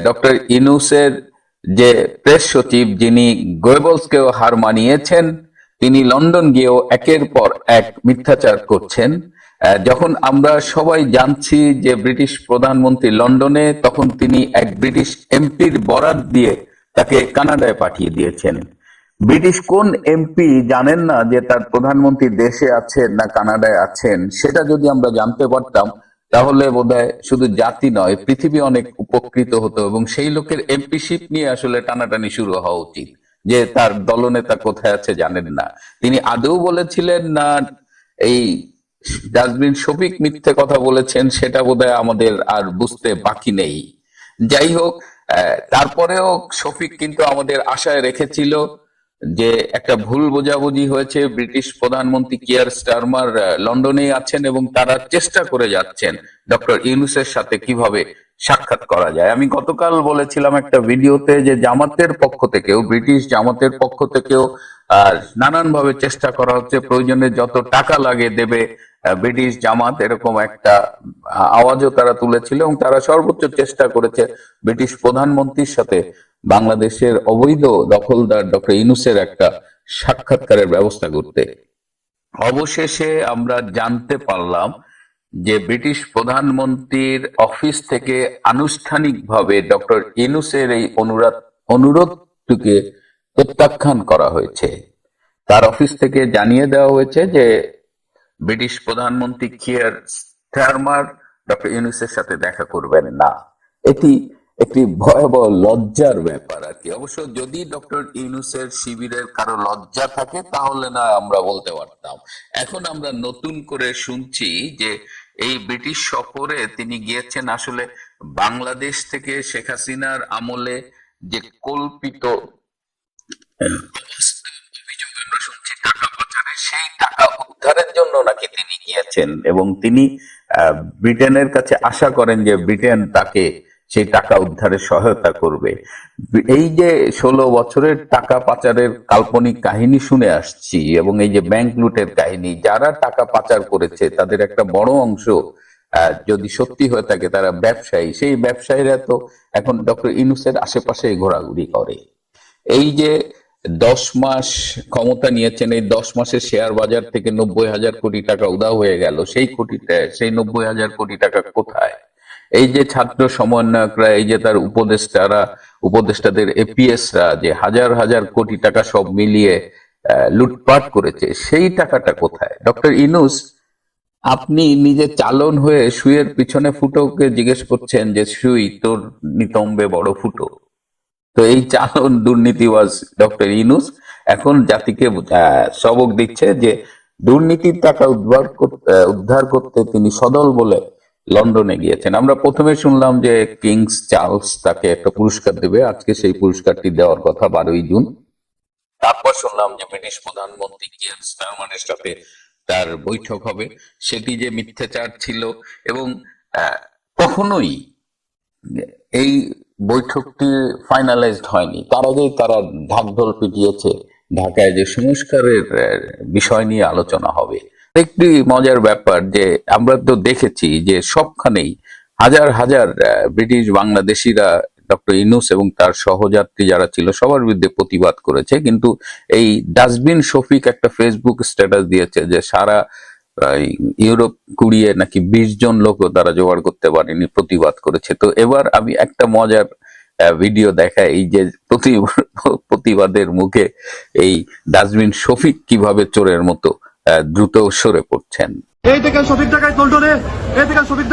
Doctor ইউনূসের যে press সচিব, যিনি গোয়েবলসকেও হার মানিয়েছেন, তিনি লন্ডন গিয়েও একের পর এক মিথ্যাচার করছেন। যখন আমরা সবাই জানছি যে ব্রিটিশ প্রধানমন্ত্রী লন্ডনে, তখন তিনি এক ব্রিটিশ এমপির বরাত দিয়ে তাকে কানাডায় পাঠিয়ে দিয়েছেন। ব্রিটিশ কোন এমপি জানেন না যে তার প্রধানমন্ত্রী দেশে আছেন না কানাডায় আছেন? সেটা যদি আমরা জানতে পারতাম, তাহলে বোধহয় শুধু জাতি নয়, পৃথিবী অনেক উপকৃত হতো, এবং সেই লোকের এমপিশিপ নিয়ে আসলে টানাটানি শুরু হওয়া উচিত যে তার দলনেতা কোথায় আছে জানেন না। তিনি আদৌ বলেছিলেন না এই ডাস্টবিন শফিক মিথ্যে কথা বলেছেন, সেটা বোধহয় আমাদের আর বুঝতে বাকি নেই। যাই হোক, তারপরেও শফিক কিন্তু আমাদের আশায় রেখেছিল যে একটা ভুল বোঝাবুঝি হয়েছে, ব্রিটিশ প্রধানমন্ত্রী কিয়ার স্টারমার লন্ডনে আছেন এবং তারা চেষ্টা করে যাচ্ছেন ডক্টর ইউনূসের সাথে কিভাবে সাক্ষাৎ করা যায়। আমি গতকাল বলেছিলাম একটা ভিডিওতে যে জামাতের পক্ষ থেকেও, ব্রিটিশ জামাতের পক্ষ থেকেও নানান ভাবে চেষ্টা করা হচ্ছে, প্রয়োজনে যত টাকা লাগে দেবে ব্রিটিশ জামাত, এরকম একটা আওয়াজও তারা তুলেছিল, এবং তারা সর্বোচ্চ চেষ্টা করেছে ব্রিটিশ প্রধানমন্ত্রীর সাথে বাংলাদেশের অবৈধ দখলদার ডক্টর ইউনূসের একটা সাক্ষাৎকারের ব্যবস্থা করতে। অবশেষে আমরা জানতে পারলাম যে ব্রিটিশ প্রধানমন্ত্রীর অফিস থেকে আনুষ্ঠানিকভাবে ডক্টর ইউনূসের এই অনুরোধটিকে প্রত্যাখ্যান করা হয়েছে। তার অফিস থেকে জানিয়ে দেওয়া হয়েছে যে ব্রিটিশ প্রধানমন্ত্রী কিয়ার স্টারমার ডক্টর ইউনূসের সাথে দেখা করবেন না। এটি একটি ভয়াবহ লজ্জার ব্যাপার আর কি। অবশ্য যদি ডক্টর ইউনূসের শিবিরের কারো লজ্জা থাকে তাহলে না আমরা বলতে পারতাম। এখন আমরা নতুন করে শুনছি যে এই ব্রিটিশ সফরে তিনি গিয়েছেন আসলে বাংলাদেশ থেকে শেখ হাসিনার আমলে যে কল্পিত অভিযোগ আমরা শুনছি টাকা পাচারের, সেই টাকা উদ্ধারের জন্য নাকি তিনি গিয়েছেন, এবং তিনি ব্রিটেনের কাছে আশা করেন যে ব্রিটেন তাকে সেই টাকা উদ্ধারে সহায়তা করবে। এই যে 16 বছরের টাকা পাচারের কাল্পনিক কাহিনী শুনে আসছি, এবং এই যে ব্যাংক লুটের কাহিনী, যারা টাকা পাচার করেছে তাদের একটা বড় অংশ যদি সত্যি হয়ে থাকে তারা ব্যবসায়ী, সেই ব্যবসায়ীরা তো এখন ডক্টর ইউনূসের আশেপাশে ঘোরাঘুরি করে। এই যে 10 মাস ক্ষমতা নিয়েছেন, এই 10 মাসের শেয়ার বাজার থেকে 90,000 কোটি টাকা উধাও হয়ে গেল। সেই 90,000 কোটি টাকা কোথায়? এই যে ছাত্র সমন্বয়করা, এই যে তার উপদেষ্টাদের এপিএসরা যে হাজার হাজার কোটি টাকা সব মিলিয়ে লুটপাট করেছে, সেই টাকাটা কোথায়? ডক্টর ইউনূস, আপনি নিজে চালন হয়ে সুইয়ের পিছনে ফুটোকে জিজ্ঞেস করছেন যে সুই তোর নিতম্বে বড় ফুটো। তো এই চালন দুর্নীতিবাজ ডক্টর ইউনূস এখন জাতিকে সবক দিচ্ছে যে দুর্নীতির টাকা উদ্ধার করতে তিনি সদল বলে লন্ডনে গিয়েছেন। আমরা প্রথমে শুনলাম যে কিংস চার্লস তাকে একটা পুরস্কার দেবে, আজকে সেই পুরস্কারটি দেওয়ার কথা 12ই জুন। তারপর শুনলাম যে ব্রিটিশ প্রধানমন্ত্রী কিয়ার স্টারমারের সাথে তার বৈঠক হবে, সেটি যে মিথ্যাচার ছিল, এবং কখনোই এই বৈঠকটি ফাইনালাইজড হয়নি। তার আগেই তারা ঢাকঢোল পিটিয়েছে ঢাকায় যে সংস্কারের বিষয় নিয়ে আলোচনা হবে। একটি মজার ব্যাপার যে আমরা তো দেখেছি যে সবখানেই হাজার হাজার ব্রিটিশ বাংলাদেশিরা ডক্টর ইউনূস এবং তার সহযাত্রী যারা ছিল সবার বিরুদ্ধে প্রতিবাদ করেছে, কিন্তু এই ডাস্টবিন শফিক একটা ফেসবুক স্ট্যাটাস দিয়েছে যে সারা ইউরোপ কুড়িয়ে নাকি 20 জন লোকও তারা জোগাড় করতে পারেনি, প্রতিবাদ করেছে। তো এবার আমি একটা মজার ভিডিও দেখাই, এই যে প্রতিবাদের মুখে এই ডাস্টবিন শফিক কিভাবে চোরের মতো দ্রুত সরে পড়ছেন। এই দেখেন শফিক ডাকাইত লন্ডনে, এই দেখেন শফিক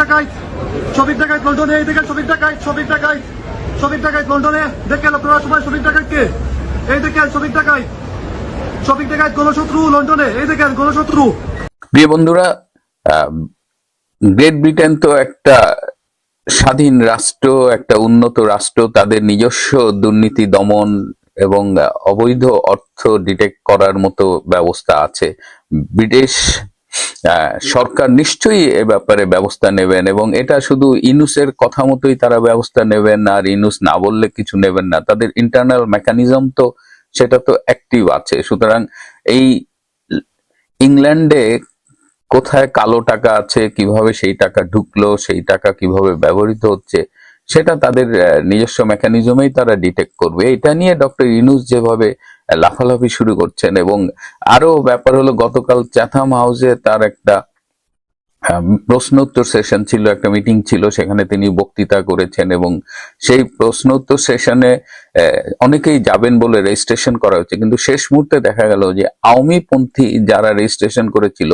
ডাকাইত লন্ডনে, এই দেখেন শফিক ডাকাইত লন্ডনে। দেখেন আপনারা সবাই শফিক ডাকাইতকে, এই দেখেন শফিক ডাকাইত গণশত্রু লন্ডনে, এই দেখেন গণশত্রু। প্রিয় বন্ধুরা, গ্রেট ব্রিটেন তো একটা স্বাধীন রাষ্ট্র, একটা উন্নত রাষ্ট্র, তাদের নিজস্ব দুর্নীতি দমন এবং অবৈধ অর্থ ডিটেক্ট করার মতো ব্যবস্থা আছে। ব্রিটিশ সরকার নিশ্চয়ই এ ব্যাপারে ব্যবস্থা নেবেন, এবং এটা শুধু ইউনূসের কথা মতোই তারা ব্যবস্থা নেবেন, আর ইউনূস না বললে কিছু নেবেন না। তাদের ইন্টারনাল মেকানিজম তো সেটা তো অ্যাক্টিভ আছে। সুতরাং এই ইংল্যান্ডে কোথায় কালো টাকা আছে, কিভাবে সেই টাকা ঢুকলো, সেই টাকা কিভাবে ব্যবহৃত হচ্ছে, সেটা তাদের নিজস্ব মেকানিজমেই তারা ডিটেক্ট করবে। এটা নিয়ে ডক্টর ইউনূস যেভাবে লাফালাফি শুরু করছেন, এবং আরো ব্যাপার হলো গতকাল চ্যাথাম হাউসে তার একটা প্রশ্ন উত্তর সেশন ছিল, একটা মিটিং ছিল, সেখানে তিনি বক্তৃতা করেছেন, এবং সেই প্রশ্ন উত্তর সেশনে অনেকেই যাবেন বলে রেজিস্ট্রেশন করা হচ্ছে, কিন্তু শেষ মুহূর্তে দেখা গেল যে আওয়ামী পন্থী যারা রেজিস্ট্রেশন করেছিল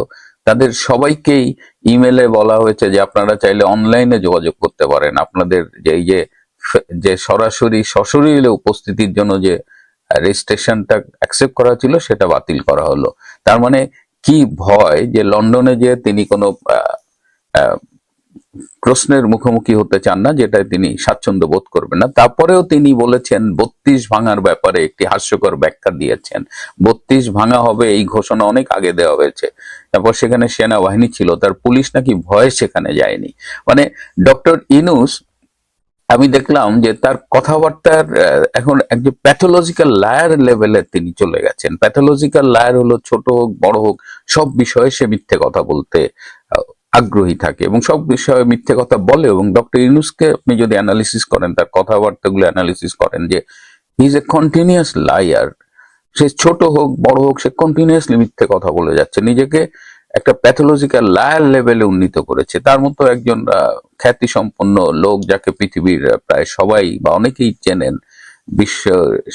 তাদের সবাইকেই ইমেলে বলা হয়েছে যে আপনারা চাইলে অনলাইনে যোগাযোগ করতে পারেন, আপনাদের যে এই যে সরাসরি সশরীরে উপস্থিতির জন্য যে রেজিস্ট্রেশনটা অ্যাকসেপ্ট করা ছিল সেটা বাতিল করা হলো। তার মানে কি ভয় যে লন্ডনে যে তিনি কোনো প্রশ্নের মুখোমুখি হতে চান না, যেটা তিনি স্বাচ্ছন্দ্য বোধ করবেন না। তারপরেও তিনি বলেছেন 32 ভাঙার ব্যাপারে একটি হাস্যকর ব্যাখ্যা দিয়েছেন। 32 ভাঙা হবে এই ঘোষণা অনেক আগে দেওয়া হয়েছে, তারপর সেখানে সেনাবাহিনী ছিল, তার পুলিশ নাকি ভয়ে সেখানে যায়নি। মানে ডক্টর ইউনূস, আমি দেখলাম যে তার কথাবার্তার এখন একজন প্যাথোলজিক্যাল লায়ার লেভেলের তিনি চলে গেছেন। প্যাথোলজিক্যাল লায়ার হলো ছোট হোক বড় হোক সব বিষয়ে সে মিথ্যে কথা বলতে আগ্রহী থাকে এবং সব বিষয়ে মিথ্যে কথা বলে। এবং ডক্টর ইউনূসকে আপনি যদি অ্যানালিসিস করেন, তার কথাবার্তাগুলো অ্যানালিসিস করেন, যে he is a continuous liar. সে ছোট হোক বড় হোক সে কন্টিনিউয়াসলি মিথ্যে কথা বলে যাচ্ছে, নিজেকে একটা প্যাথোলজিক্যাল লায়ার লেভেলে উন্নীত করেছে। তার মতো একজন খ্যাতি সম্পন্ন লোক, যাকে পৃথিবীর প্রায় সবাই বা অনেকেই চেনেন, বিশ্ব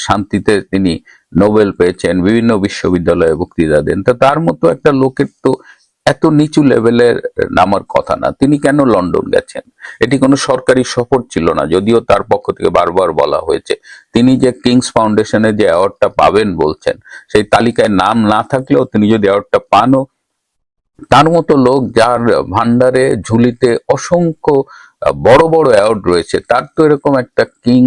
শান্তিতে তিনি নোবেল পেয়েছেন, বিভিন্ন বিশ্ববিদ্যালয়ে বক্তৃতা দেন, তো তার মতো একটা লোকের তো এত নিচু লেভেলের নামার কথা না। তিনি কেন লন্ডন গেছেন? এটি কোনো সরকারি সফর ছিল না, যদিও তার পক্ষ থেকে বারবার বলা হয়েছে। তিনি যে কিংস ফাউন্ডেশনে যে অ্যাওয়ার্ডটা পাবেন বলছেন, সেই তালিকায় নাম না থাকলেও তিনি যদি অ্যাওয়ার্ডটা পানও, তার মতো লোক যার ভান্ডারে ঝুলিতে অসংখ্য বড় বড় অ্যাওয়ার্ড রয়েছে, তার তো এরকম একটা কিং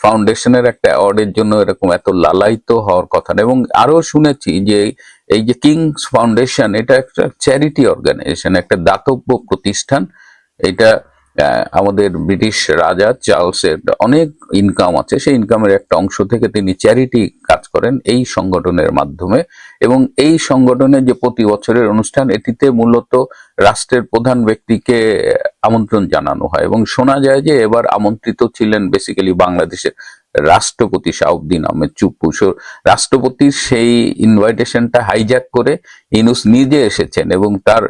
ফাউন্ডেশনের একটা অ্যাওয়ার্ডের জন্য এরকম এত লালায়িত হওয়ার কথা না। এবং আরো শুনেছি যে এই যে কিংস ফাউন্ডেশন, এটা একটা চ্যারিটি অর্গানাইজেশন, একটা দাতব্য প্রতিষ্ঠান। এটা আমাদের ব্রিটিশ রাজা চার্লসের অনেক ইনকাম আছে, সেই ইনকামের একটা অংশ থেকে তিনি চ্যারিটি কাজ করেন এই সংগঠনের মাধ্যমে। এবং এই সংগঠনের যে প্রতি বছরের অনুষ্ঠান, এটিতে মূলত রাষ্ট্রের প্রধান ব্যক্তিকে আমন্ত্রণ জানানো হয়, এবং শোনা যায় যে এবার আমন্ত্রিত ছিলেন বেসিক্যালি বাংলাদেশের রাষ্ট্রপতি শাহাবুদ্দিন আহমেদ চুপ্পু। রাষ্ট্রপতির সেই ইনভাইটেশনটা হাইজ্যাক করে ইউনূস নিজে এসেছেন, এবং তার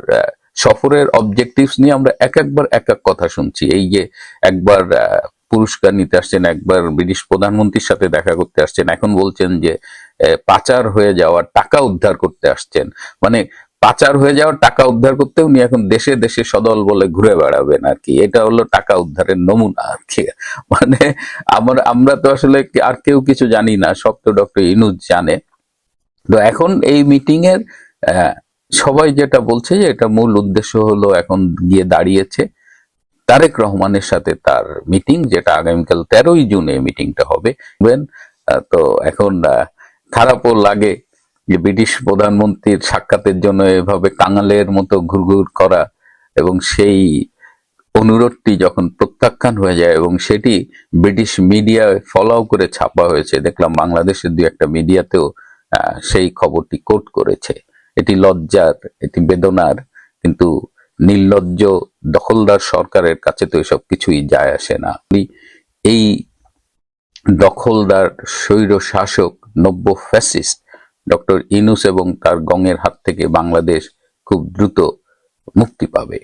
সফরের অবজেক্টিভস নিয়ে আমরা একবার এক এক কথা শুনছি। এই যে একবার পুরস্কার নিতে আসছেন, একবার ব্রিটিশ প্রধানমন্ত্রীর সাথে দেখা করতে আসছেন, এখন বলছেন যে পাচার হয়ে যাওয়ার টাকা উদ্ধার করতে আসছেন। মানে পাচার হয়ে যাওয়ার টাকা উদ্ধার করতে উনি এখন দেশে দেশে সদল বলে ঘুরে বেড়াবেন আর কি। এটা হলো টাকা উদ্ধারের নমুনা আর কি। মানে আমরা তো আসলে আর কেউ কিছু জানি না, সব তো ডক্টর ইউনূস জানে। তো এখন এই মিটিং এর সবাই যেটা বলছে যে এটা মূল উদ্দেশ্য হলো, এখন গিয়ে দাঁড়িয়েছে তারেক রহমানের সাথে তার মিটিং, যেটা আগামীকাল 13ই জুন এই মিটিংটা হবে। তো এখন খারাপও লাগে যে ব্রিটিশ প্রধানমন্ত্রীর সাক্ষাতের জন্য এভাবে কাঙালের মতো ঘুরঘুর করা, এবং সেই অনুরোধটি যখন প্রত্যাখ্যান হয়ে যায় এবং সেটি ব্রিটিশ মিডিয়ায় ফলো করে ছাপা হয়েছে, দেখলাম বাংলাদেশের দুই একটা মিডিয়াতেও সেই খবরটি কোট করেছে। এটি লজ্জার, এটি বেদনার, কিন্তু নির্লজ্জ দখলদার সরকারের কাছে তো এসব কিছুই যায় আসে না। এই দখলদার স্বৈর শাসক নব্য ফ্যাসিস্ট ডক্টর ইউনূস এবং তার গঙের হাত থেকে বাংলাদেশ খুব দ্রুত মুক্তি পাবে।